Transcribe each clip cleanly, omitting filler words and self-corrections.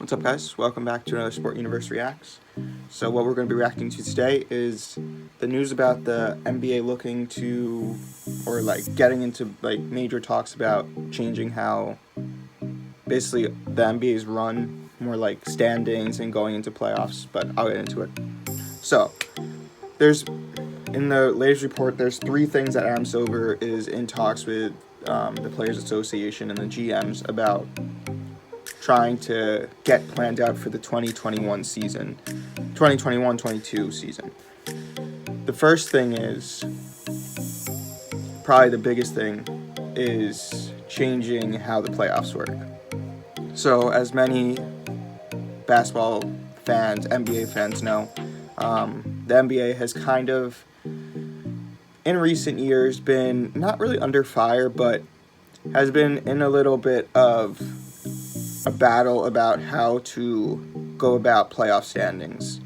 What's up, guys? Welcome back to another TheSportUniverse Reacts. So what we're going to be reacting to today is the news about the NBA looking to, or getting into major talks about changing how basically the NBA is run, more like standings and going into playoffs, but I'll get into it. So in the latest report, there's 3 things that Adam Silver is in talks with the Players Association and the GMs about trying to get planned out for the 2021 season, 2021-22 season. The first thing is, probably the biggest thing, is changing how the playoffs work. So as many basketball fans, NBA fans know, the NBA has kind of, in recent years, been not really under fire, but has been in a little bit of a battle about how to go about playoff standings.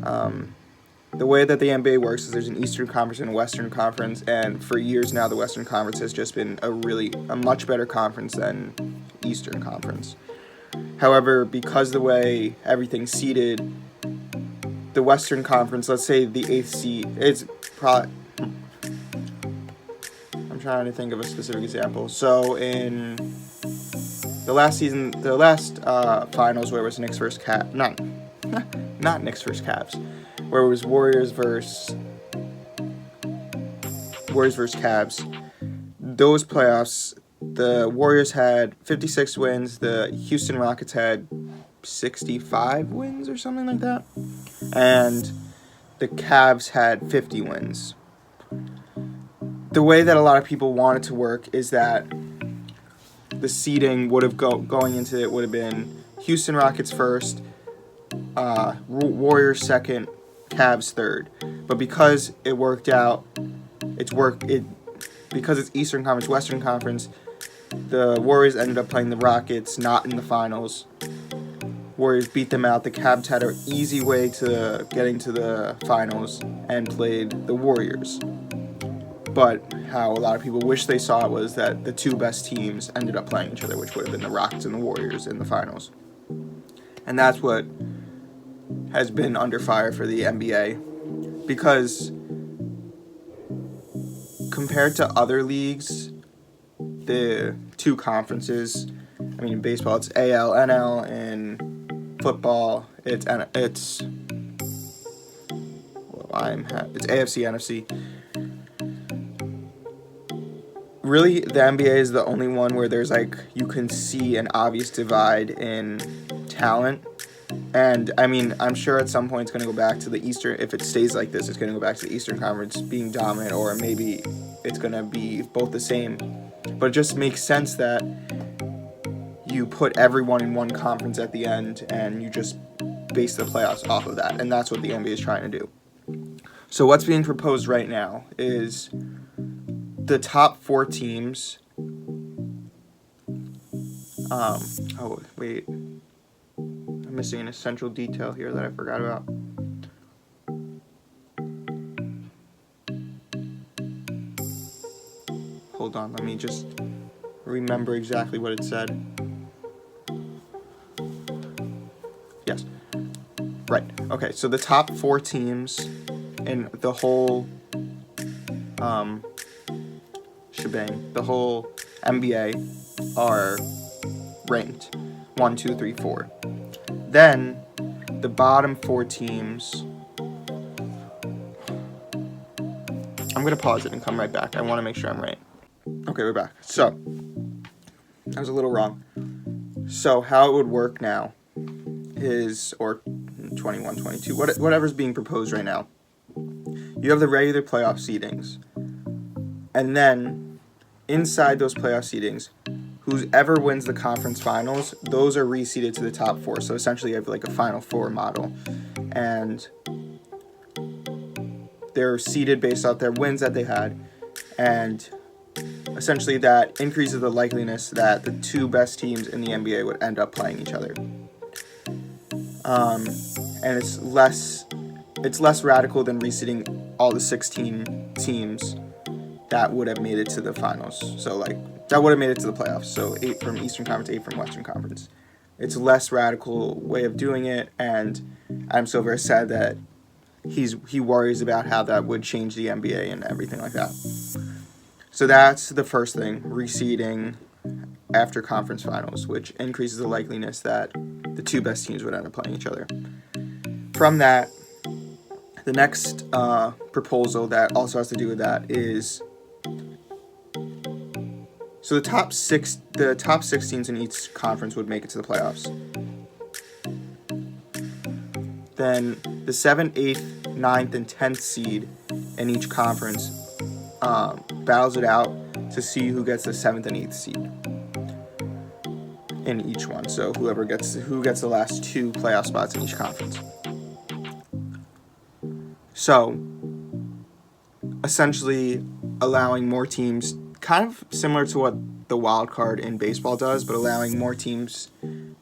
The way that the NBA works is there's an Eastern Conference and a Western Conference, and for years now the Western Conference has just been a much better conference than Eastern Conference. However, because the way everything's seeded, the Western Conference, let's say the 8th seed, it's probably, I'm trying to think of a specific example. So in the last season, the last finals where it was Knicks versus Cavs, not Knicks versus Cavs, where it was Warriors versus Cavs. Those playoffs, the Warriors had 56 wins, the Houston Rockets had 65 wins or something like that, and the Cavs had 50 wins. The way that a lot of people want it to work is that the seeding would have going into it would have been Houston Rockets first, Warriors second, Cavs third. But because it worked out, because it's Eastern Conference, Western Conference, the Warriors ended up playing the Rockets, not in the finals. Warriors beat them out. The Cavs had an easy way to getting to the finals and played the Warriors. But how a lot of people wish they saw it was that the 2 best teams ended up playing each other, which would have been the Rockets and the Warriors in the finals. And that's what has been under fire for the NBA, because compared to other leagues, the 2 conferences, in baseball it's AL, NL, and football it's AFC, NFC. Really, the NBA is the only one where there's you can see an obvious divide in talent. And I'm sure at some point it's going to go back to the Eastern, if it stays like this, it's going to go back to the Eastern Conference being dominant, or maybe it's going to be both the same. But it just makes sense that you put everyone in one conference at the end and you just base the playoffs off of that. And that's what the NBA is trying to do. So what's being proposed right now is the top 4 teams. Oh, wait. I'm missing an essential detail here that I forgot about. Hold on, let me just remember exactly what it said. Yes. Right. Okay, so the top 4 teams in the whole shebang, the whole NBA, are ranked 1, 2, 3, 4. Then the bottom 4 teams, I'm going to pause it and come right back. I want to make sure I'm right. Okay, we're back. So, I was a little wrong. So, how it would work now is, or 21, 22, whatever's being proposed right now, you have the regular playoff seedings. And then, inside those playoff seedings, whoever wins the conference finals, those are reseeded to the top 4. So essentially you have a Final Four model. And they're seeded based off their wins that they had. And essentially that increases the likeliness that the 2 best teams in the NBA would end up playing each other. And it's less radical than reseeding all the 16 teams that would have made it to the finals. So that would have made it to the playoffs. So 8 from Eastern Conference, 8 from Western Conference. it's a less radical way of doing it, and Adam Silver has said that he worries about how that would change the NBA and everything like that. So that's the first thing, reseeding after conference finals, which increases the likeliness that the two best teams would end up playing each other. From that, the next proposal that also has to do with that is, so the top six teams in each conference would make it to the playoffs. Then the 7th, 8th, 9th, and 10th seed in each conference battles it out to see who gets the 7th and 8th seed in each one. So who gets the last 2 playoff spots in each conference. So essentially allowing more teams, kind of similar to what the wild card in baseball does, but allowing more teams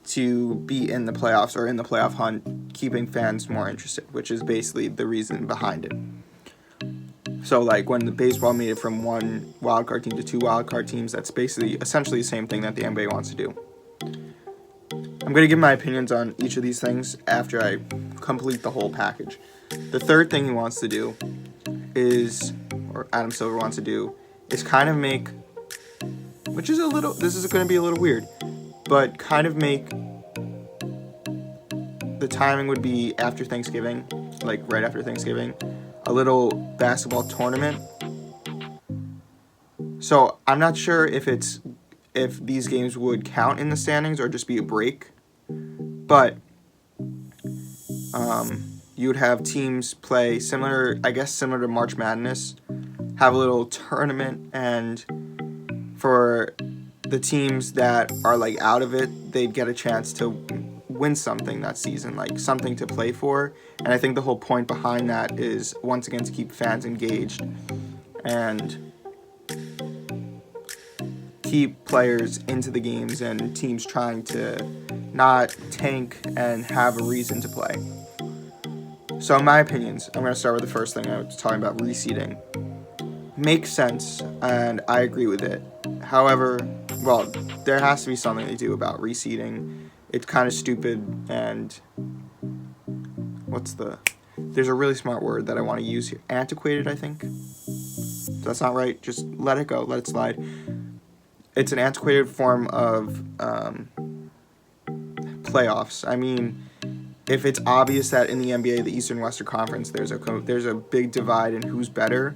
to be in the playoffs or in the playoff hunt, keeping fans more interested, which is basically the reason behind it. So like when the baseball made it from 1 wild card team to 2 wild card teams, that's basically essentially the same thing that the NBA wants to do. I'm going to give my opinions on each of these things after I complete the whole package. The third thing he wants to do is, or Adam Silver wants to do, is kind of make, which is this is going to be a little weird, but kind of make, the timing would be after Thanksgiving, like right after Thanksgiving, a little basketball tournament. So I'm not sure if these games would count in the standings or just be a break, but you would have teams play similar to March Madness, have a little tournament, and for the teams that are like out of it, they'd get a chance to win something that season, like something to play for. And I think the whole point behind that is, once again, to keep fans engaged and keep players into the games and teams trying to not tank and have a reason to play. So in my opinions, I'm going to start with the first thing I was talking about, reseeding. Makes sense, and I agree with it. However, well, there has to be something they do about reseeding. It's kind of stupid, and there's a really smart word that I want to use here. Antiquated, I think. If that's not right, just let it go, let it slide. It's an antiquated form of playoffs. I mean, if it's obvious that in the NBA, the Eastern Western Conference, there's a big divide in who's better,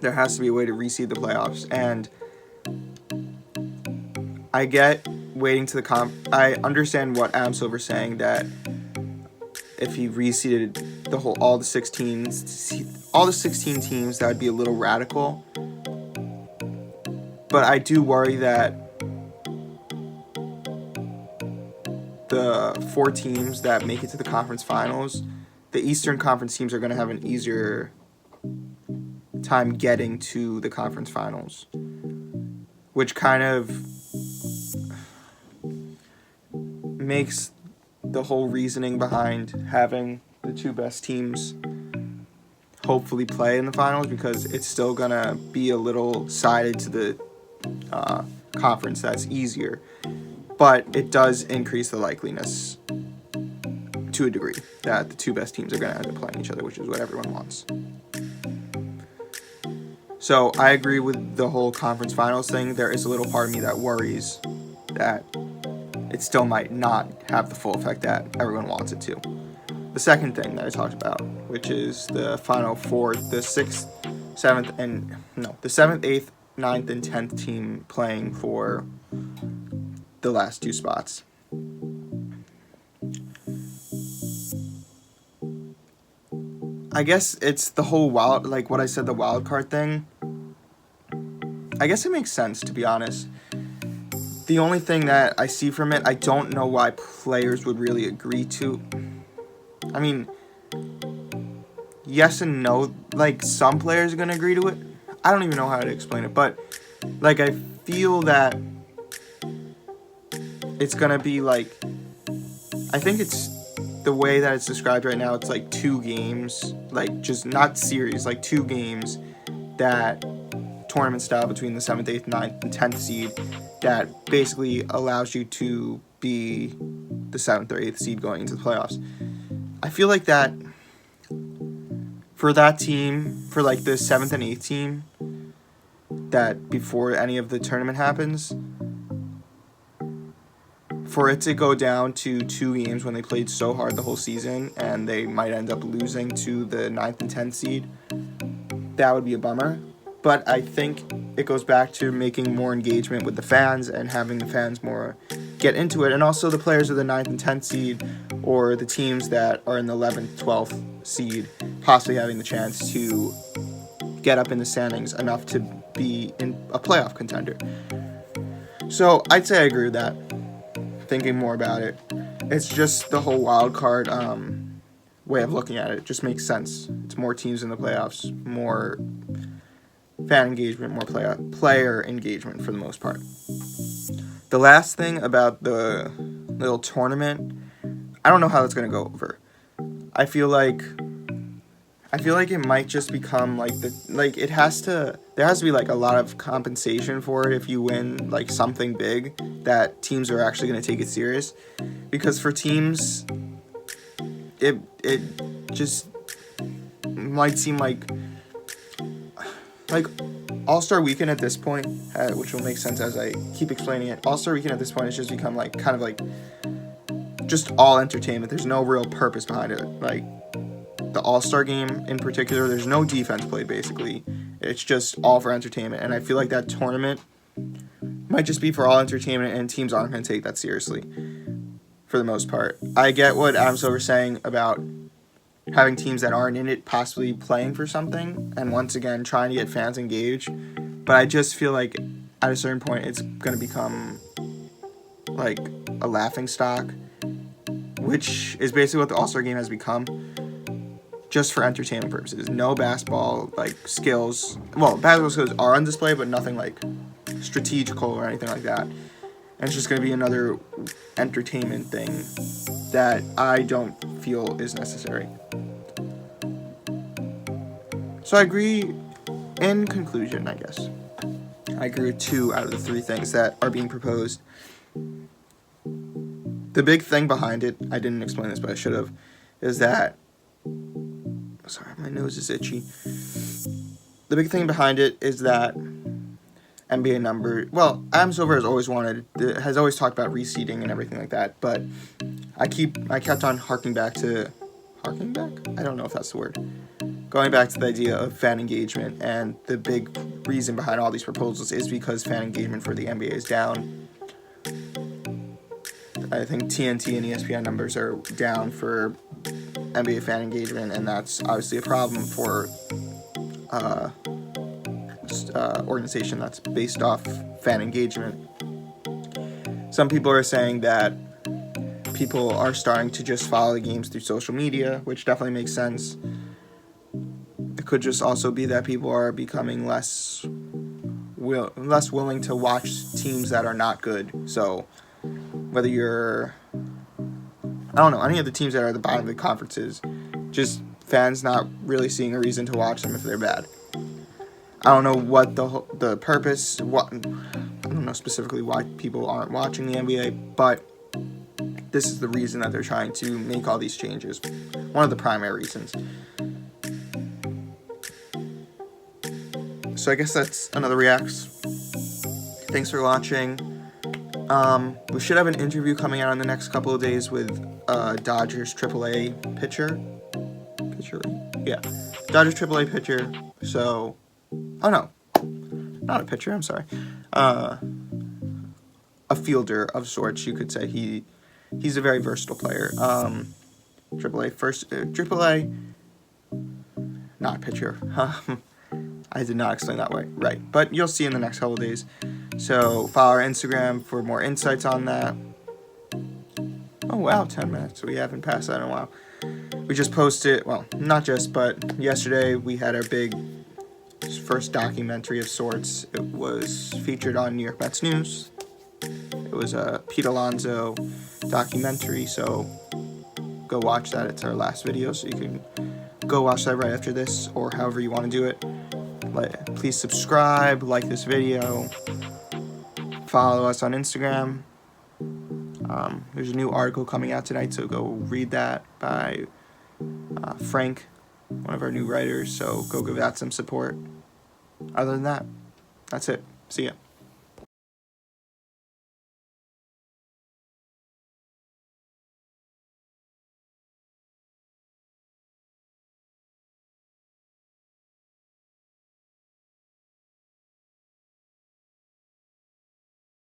there has to be a way to reseed the playoffs. And I get waiting to I understand what Adam Silver's saying, that if he reseeded all the 16 teams, that would be a little radical. But I do worry that the 4 teams that make it to the conference finals, the Eastern Conference teams are going to have an easier time getting to the conference finals, which kind of makes the whole reasoning behind having the 2 best teams hopefully play in the finals, because it's still going to be a little sided to the conference that's easier. But it does increase the likeliness to a degree that the 2 best teams are going to end up playing each other, which is what everyone wants. So I agree with the whole conference finals thing. There is a little part of me that worries that it still might not have the full effect that everyone wants it to. The second thing that I talked about, which is the final 4, the 6th, 7th, 8th, 9th, and 10th team playing for the last 2 spots. I guess it's the whole what I said, the wild card thing. I guess it makes sense, to be honest. The only thing that I see from it, I don't know why players would really agree to. I mean, yes and no. Like, some players are going to agree to it. I don't even know how to explain it, but like, I feel that it's going to be like, I think it's the way that it's described right now, it's like 2 games, like just not series, like 2 games, that tournament style between the 7th, 8th, 9th, and 10th seed, that basically allows you to be the 7th or 8th seed going into the playoffs. I feel like that for that team, for like the 7th and 8th team, that before any of the tournament happens, for it to go down to 2 games when they played so hard the whole season and they might end up losing to the 9th and 10th seed, that would be a bummer. But I think it goes back to making more engagement with the fans and having the fans more get into it. And also the players of the 9th and 10th seed or the teams that are in the 11th, 12th seed possibly having the chance to get up in the standings enough to be in a playoff contender. So I'd say I agree with that, thinking more about it. It's just the whole wild card way of looking at it. It just makes sense. It's more teams in the playoffs, more fan engagement, more player engagement for the most part. The last thing about the little tournament, I don't know how that's going to go over. I feel like it might just become there has to be like a lot of compensation for it if you win like something big that teams are actually going to take it serious, because for teams it just might seem like All-Star Weekend at this point, which will make sense as I keep explaining it. All-Star Weekend at this point has just become like kind of like just all entertainment. There's no real purpose behind it. Like the All-Star game in particular, there's no defense played basically. It's just all for entertainment, and I feel like that tournament might just be for all entertainment, and teams aren't going to take that seriously for the most part. I get what Adam Silver's saying about having teams that aren't in it possibly playing for something, and once again trying to get fans engaged, but I just feel like at a certain point it's going to become like a laughing stock, which is basically what the All-Star game has become, just for entertainment purposes. No basketball like skills. Well, basketball skills are on display, but nothing like strategical or anything like that. And it's just going to be another entertainment thing that I don't feel is necessary. So I agree, in conclusion, I guess. I agree with 2 out of the 3 things that are being proposed. The big thing behind it, I didn't explain this, but I should have, is that, sorry, my nose is itchy. The big thing behind it is that NBA number. Well, Adam Silver has always talked about reseeding and everything like that, but I kept on harking back? I don't know if that's the word. Going back to the idea of fan engagement, and the big reason behind all these proposals is because fan engagement for the NBA is down. I think TNT and ESPN numbers are down for NBA fan engagement, and that's obviously a problem for organization that's based off fan engagement. Some people are saying that people are starting to just follow the games through social media, which definitely makes sense. It could just also be that people are becoming less willing to watch teams that are not good. So whether you're, I don't know, any of the teams that are at the bottom of the conferences, just fans not really seeing a reason to watch them if they're bad. I don't know what the purpose, I don't know specifically why people aren't watching the NBA, but this is the reason that they're trying to make all these changes. One of the primary reasons. So I guess that's another Reacts. Thanks for watching. We should have an interview coming out in the next couple of days with Dodgers AAA pitcher. Yeah. Dodgers AAA pitcher. So, oh no. Not a pitcher, I'm sorry. A fielder of sorts, you could say. He's a very versatile player. AAA, not a pitcher. I did not explain that way right, but you'll see in the next couple of days. So follow our Instagram for more insights on that. Oh wow, 10 minutes. We haven't passed that in a while. We just posted, well, not just, but yesterday we had our big first documentary of sorts. It was featured on New York Mets News. It was a Pete Alonso documentary, so go watch that. It's our last video, so you can go watch that right after this, or however you want to do it. Please subscribe, like this video, follow us on Instagram. There's a new article coming out tonight, so go read that by Frank, one of our new writers. So go give that some support. Other than that, that's it. See ya.